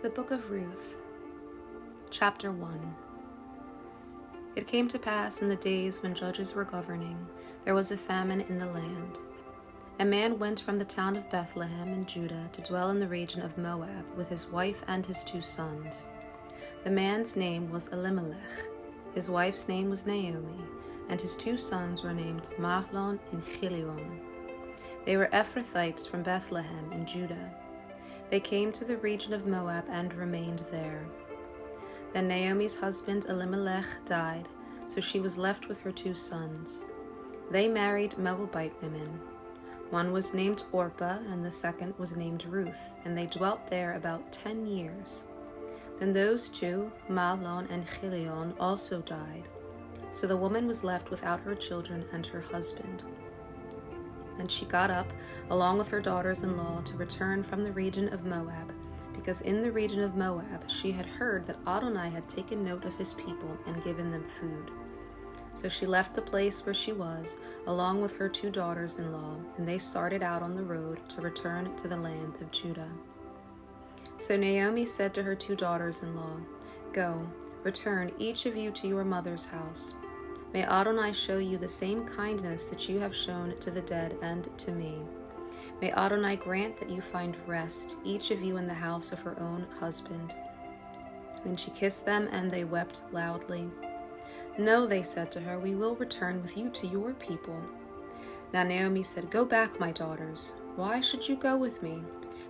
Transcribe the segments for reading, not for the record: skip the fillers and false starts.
The Book of Ruth, Chapter 1. It came to pass in the days when judges were governing, there was a famine in the land. A man went from the town of Bethlehem in Judah to dwell in the region of Moab with his wife and his 2 sons. The man's name was Elimelech, his wife's name was Naomi, and his 2 sons were named Mahlon and Chilion. They were Ephrathites from Bethlehem in Judah. They came to the region of Moab and remained there. Then Naomi's husband Elimelech died, so she was left with her 2 sons. They married Moabite women. One was named Orpah, and the second was named Ruth, and they dwelt there about 10 years. Then those 2, Mahlon and Chilion, also died. So the woman was left without her children and her husband. And she got up, along with her daughters-in-law, to return from the region of Moab, because in the region of Moab she had heard that Adonai had taken note of his people and given them food. So she left the place where she was, along with her 2 daughters-in-law, and they started out on the road to return to the land of Judah. So Naomi said to her 2 daughters-in-law, "Go, return each of you to your mother's house. May Adonai show you the same kindness that you have shown to the dead and to me. May Adonai grant that you find rest, each of you in the house of her own husband." Then she kissed them, and they wept loudly. "No," they said to her, "we will return with you to your people." Now Naomi said, "Go back, my daughters. Why should you go with me?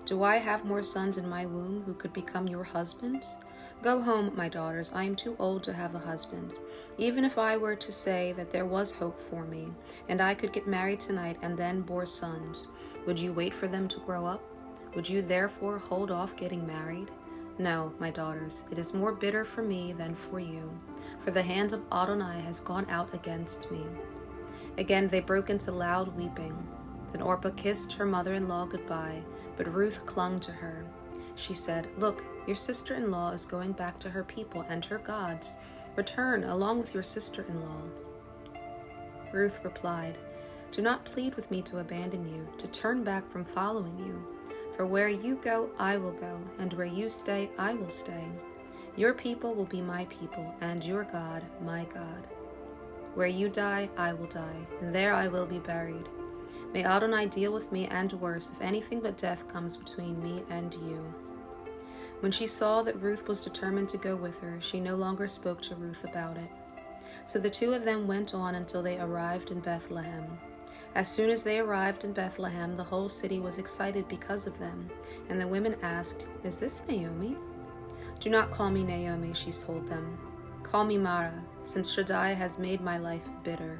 Do I have more sons in my womb who could become your husbands? Go home, my daughters. I am too old to have a husband. Even if I were to say that there was hope for me, and I could get married tonight and then bore sons, would you wait for them to grow up? Would you therefore hold off getting married? No, my daughters, it is more bitter for me than for you, for the hand of Adonai has gone out against me." Again they broke into loud weeping. Then Orpah kissed her mother-in-law goodbye, but Ruth clung to her. She said, "Look, your sister-in-law is going back to her people and her gods. Return along with your sister-in-law." Ruth replied, "Do not plead with me to abandon you, to turn back from following you. For where you go, I will go, and where you stay, I will stay. Your people will be my people, and your God, my God. Where you die, I will die, and there I will be buried. May Adonai deal with me, and worse, if anything but death comes between me and you." When she saw that Ruth was determined to go with her, she no longer spoke to Ruth about it. So the 2 of them went on until they arrived in Bethlehem. As soon as they arrived in Bethlehem, the whole city was excited because of them, and the women asked, "Is this Naomi?" "Do not call me Naomi," she told them. "Call me Mara, since Shaddai has made my life bitter.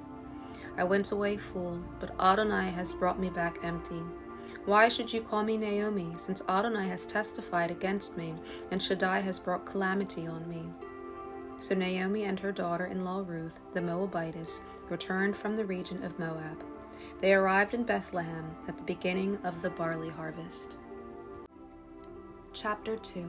I went away full, but Adonai has brought me back empty. Why should you call me Naomi, since Adonai has testified against me, and Shaddai has brought calamity on me?" So Naomi and her daughter-in-law Ruth, the Moabitess, returned from the region of Moab. They arrived in Bethlehem at the beginning of the barley harvest. Chapter 2.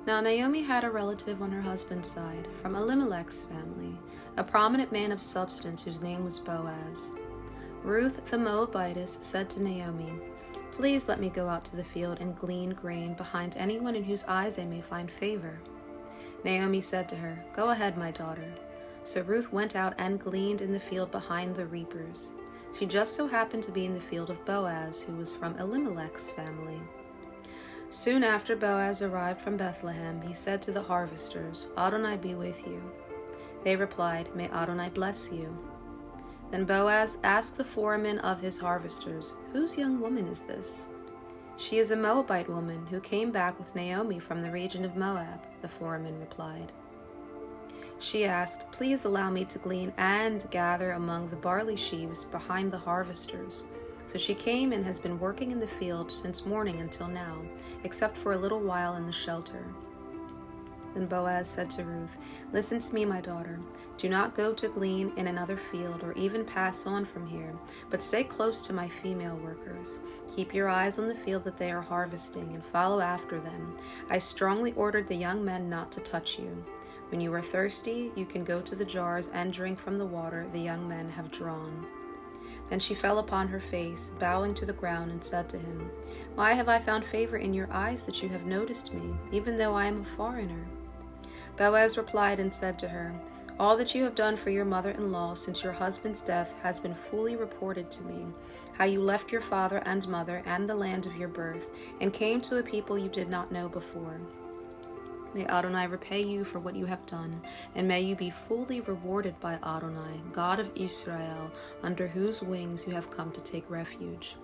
Now Naomi had a relative on her husband's side, from Elimelech's family, a prominent man of substance whose name was Boaz. Ruth the Moabitess said to Naomi, "Please let me go out to the field and glean grain behind anyone in whose eyes I may find favor." Naomi said to her, "Go ahead, my daughter." So Ruth went out and gleaned in the field behind the reapers. She just so happened to be in the field of Boaz, who was from Elimelech's family. Soon after Boaz arrived from Bethlehem, he said to the harvesters, "Adonai be with you." They replied, "May Adonai bless you." Then Boaz asked the foreman of his harvesters, "Whose young woman is this?" "She is a Moabite woman who came back with Naomi from the region of Moab," the foreman replied. She asked, "Please allow me to glean and gather among the barley sheaves behind the harvesters." So she came and has been working in the field since morning until now, except for a little while in the shelter. Then Boaz said to Ruth, "Listen to me, my daughter. Do not go to glean in another field or even pass on from here, but stay close to my female workers. Keep your eyes on the field that they are harvesting and follow after them. I strongly ordered the young men not to touch you. When you are thirsty, you can go to the jars and drink from the water the young men have drawn." Then she fell upon her face, bowing to the ground, and said to him, "Why have I found favor in your eyes that you have noticed me, even though I am a foreigner?" Boaz replied and said to her, "All that you have done for your mother-in-law since your husband's death has been fully reported to me, how you left your father and mother and the land of your birth, and came to a people you did not know before. May Adonai repay you for what you have done, and may you be fully rewarded by Adonai, God of Israel, under whose wings you have come to take refuge."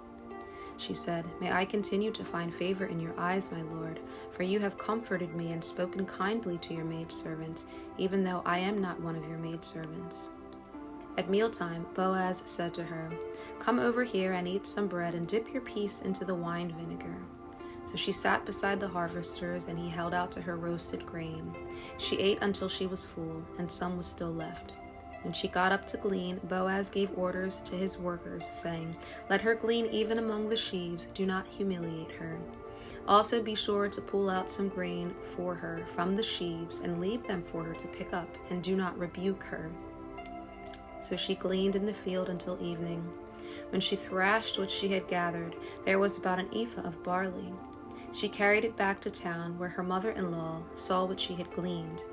She said, "May I continue to find favor in your eyes, my lord, for you have comforted me and spoken kindly to your maidservant, even though I am not one of your maidservants." At mealtime, Boaz said to her, "Come over here and eat some bread and dip your piece into the wine vinegar." So she sat beside the harvesters, and he held out to her roasted grain. She ate until she was full, and some was still left. When she got up to glean, Boaz gave orders to his workers, saying, "Let her glean even among the sheaves, do not humiliate her. Also be sure to pull out some grain for her from the sheaves, and leave them for her to pick up, and do not rebuke her." So she gleaned in the field until evening. When she thrashed what she had gathered, there was about an ephah of barley. She carried it back to town, where her mother-in-law saw what she had gleaned.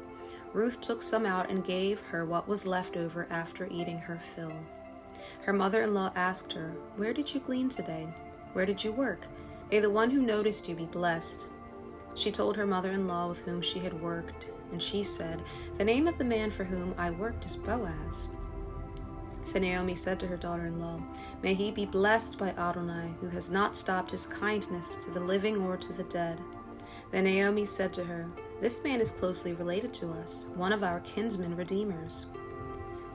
Ruth took some out and gave her what was left over after eating her fill. Her mother-in-law asked her, "Where did you glean today? Where did you work? May the one who noticed you be blessed." She told her mother-in-law with whom she had worked, and she said, "The name of the man for whom I worked is Boaz." So Naomi said to her daughter-in-law, "May he be blessed by Adonai, who has not stopped his kindness to the living or to the dead." Then Naomi said to her, "This man is closely related to us, one of our kinsman redeemers."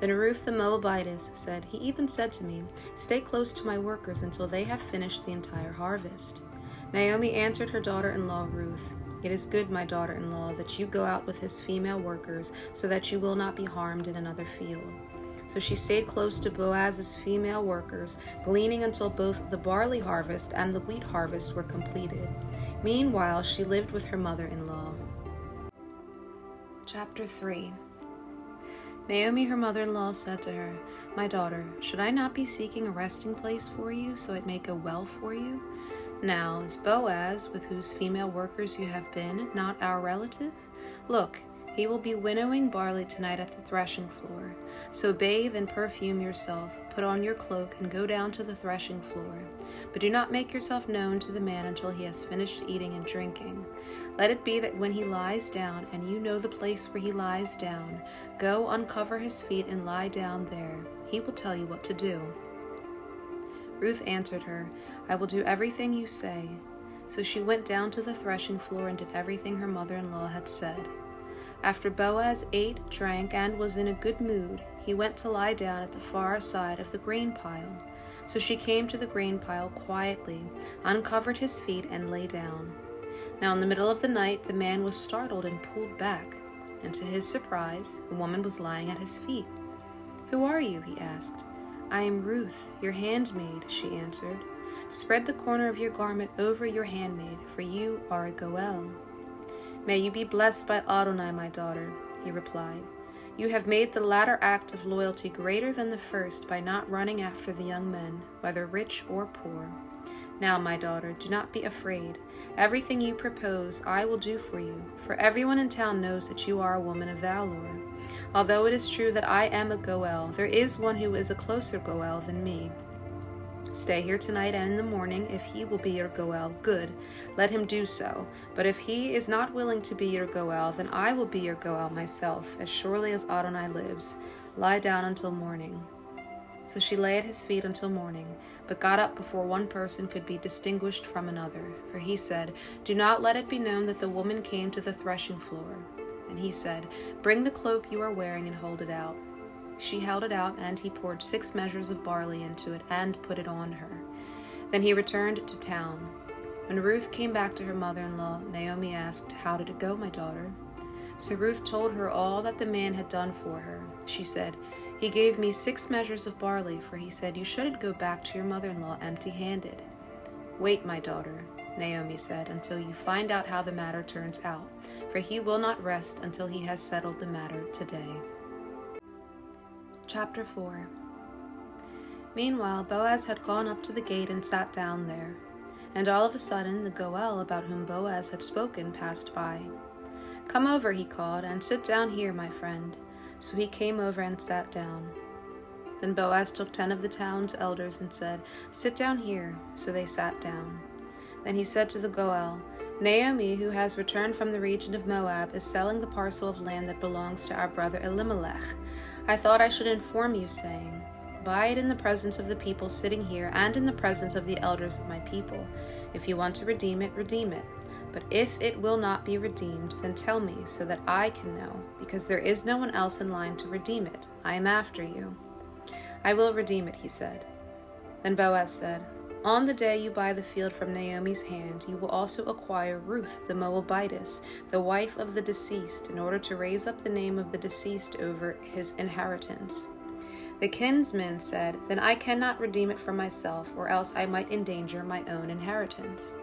Then Ruth the Moabitess said, "He even said to me, 'Stay close to my workers until they have finished the entire harvest.'" Naomi answered her daughter-in-law Ruth, "It is good, my daughter-in-law, that you go out with his female workers, so that you will not be harmed in another field." So she stayed close to Boaz's female workers, gleaning until both the barley harvest and the wheat harvest were completed. Meanwhile, she lived with her mother-in-law. Chapter 3. Naomi, her mother-in-law, said to her, "My daughter, should I not be seeking a resting place for you, so it may go well for you? Now, is Boaz, with whose female workers you have been, not our relative? Look, he will be winnowing barley tonight at the threshing floor. So bathe and perfume yourself, put on your cloak, and go down to the threshing floor. But do not make yourself known to the man until he has finished eating and drinking. Let it be that when he lies down, and you know the place where he lies down, go uncover his feet and lie down there. He will tell you what to do." Ruth answered her, "I will do everything you say." So she went down to the threshing floor and did everything her mother-in-law had said. After Boaz ate, drank, and was in a good mood, he went to lie down at the far side of the grain pile. So she came to the grain pile quietly, uncovered his feet, and lay down. Now in the middle of the night the man was startled and pulled back, and to his surprise, a woman was lying at his feet. "Who are you?" he asked. "I am Ruth, your handmaid," she answered. "Spread the corner of your garment over your handmaid, for you are a Goel." "May you be blessed by Adonai, my daughter," he replied. "You have made the latter act of loyalty greater than the first by not running after the young men, whether rich or poor. Now, my daughter, do not be afraid. Everything you propose I will do for you, for everyone in town knows that you are a woman of valor. Although it is true that I am a Goel, there is one who is a closer Goel than me. Stay here tonight, and in the morning, if he will be your Goel, good, let him do so. But if he is not willing to be your Goel, then I will be your Goel myself, as surely as Adonai lives. Lie down until morning." So she lay at his feet until morning, but got up before one person could be distinguished from another. For he said, "Do not let it be known that the woman came to the threshing floor." And he said, "Bring the cloak you are wearing and hold it out." She held it out, and he poured 6 measures of barley into it and put it on her. Then he returned to town. When Ruth came back to her mother-in-law, Naomi asked, "How did it go, my daughter?" So Ruth told her all that the man had done for her. She said, "He gave me 6 measures of barley, for he said, 'You shouldn't go back to your mother-in-law empty-handed.'" "Wait, my daughter," Naomi said, "until you find out how the matter turns out, for he will not rest until he has settled the matter today." Chapter 4. Meanwhile, Boaz had gone up to the gate and sat down there. And all of a sudden, the Goel about whom Boaz had spoken passed by. "Come over," he called, "and sit down here, my friend." So he came over and sat down. Then Boaz took 10 of the town's elders and said, "Sit down here." So they sat down. Then he said to the Goel, "Naomi, who has returned from the region of Moab, is selling the parcel of land that belongs to our brother Elimelech. I thought I should inform you, saying, buy it in the presence of the people sitting here and in the presence of the elders of my people. If you want to redeem it, redeem it. But if it will not be redeemed, then tell me, so that I can know, because there is no one else in line to redeem it. I am after you." "I will redeem it," he said. Then Boaz said, "On the day you buy the field from Naomi's hand, you will also acquire Ruth the Moabitess, the wife of the deceased, in order to raise up the name of the deceased over his inheritance." The kinsman said, "Then I cannot redeem it for myself, or else I might endanger my own inheritance.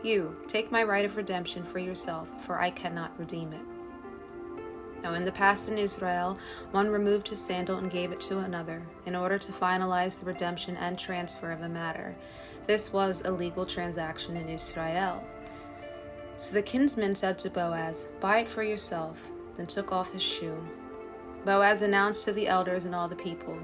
You, take my right of redemption for yourself, for I cannot redeem it." Now in the past in Israel, one removed his sandal and gave it to another, in order to finalize the redemption and transfer of a matter. This was a legal transaction in Israel. So the kinsman said to Boaz, "Buy it for yourself," then took off his shoe. Boaz announced to the elders and all the people,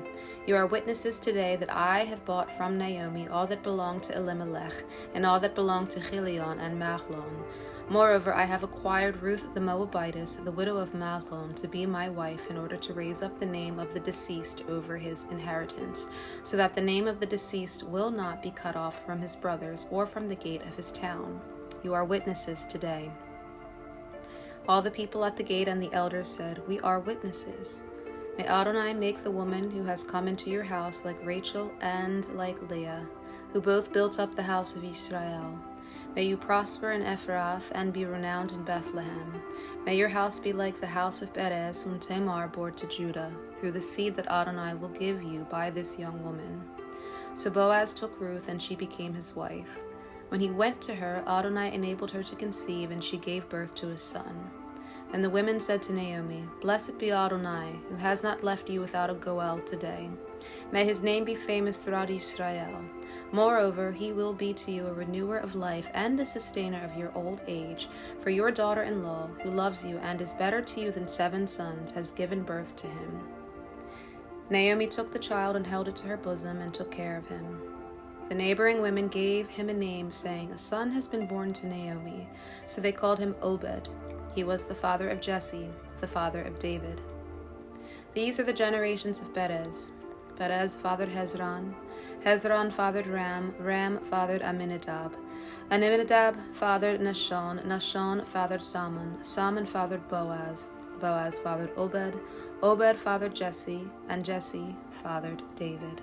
"You are witnesses today that I have bought from Naomi all that belonged to Elimelech, and all that belonged to Chilion and Mahlon. Moreover, I have acquired Ruth the Moabitess, the widow of Mahlon, to be my wife, in order to raise up the name of the deceased over his inheritance, so that the name of the deceased will not be cut off from his brothers or from the gate of his town. You are witnesses today." All the people at the gate and the elders said, "We are witnesses. May Adonai make the woman who has come into your house like Rachel and like Leah, who both built up the house of Israel. May you prosper in Ephrath and be renowned in Bethlehem. May your house be like the house of Perez, whom Tamar bore to Judah, through the seed that Adonai will give you by this young woman." So Boaz took Ruth, and she became his wife. When he went to her, Adonai enabled her to conceive, and she gave birth to a son. And the women said to Naomi, "Blessed be Adonai, who has not left you without a Goel today. May his name be famous throughout Israel. Moreover, he will be to you a renewer of life and a sustainer of your old age, for your daughter-in-law, who loves you and is better to you than 7 sons, has given birth to him." Naomi took the child and held it to her bosom and took care of him. The neighboring women gave him a name, saying, "A son has been born to Naomi." So they called him Obed. He was the father of Jesse, the father of David. These are the generations of Perez. Perez fathered Hezron. Hezron fathered Ram. Ram fathered Amminadab. Amminadab fathered Nahshon. Nahshon fathered Salmon. Salmon fathered Boaz. Boaz fathered Obed. Obed fathered Jesse. And Jesse fathered David.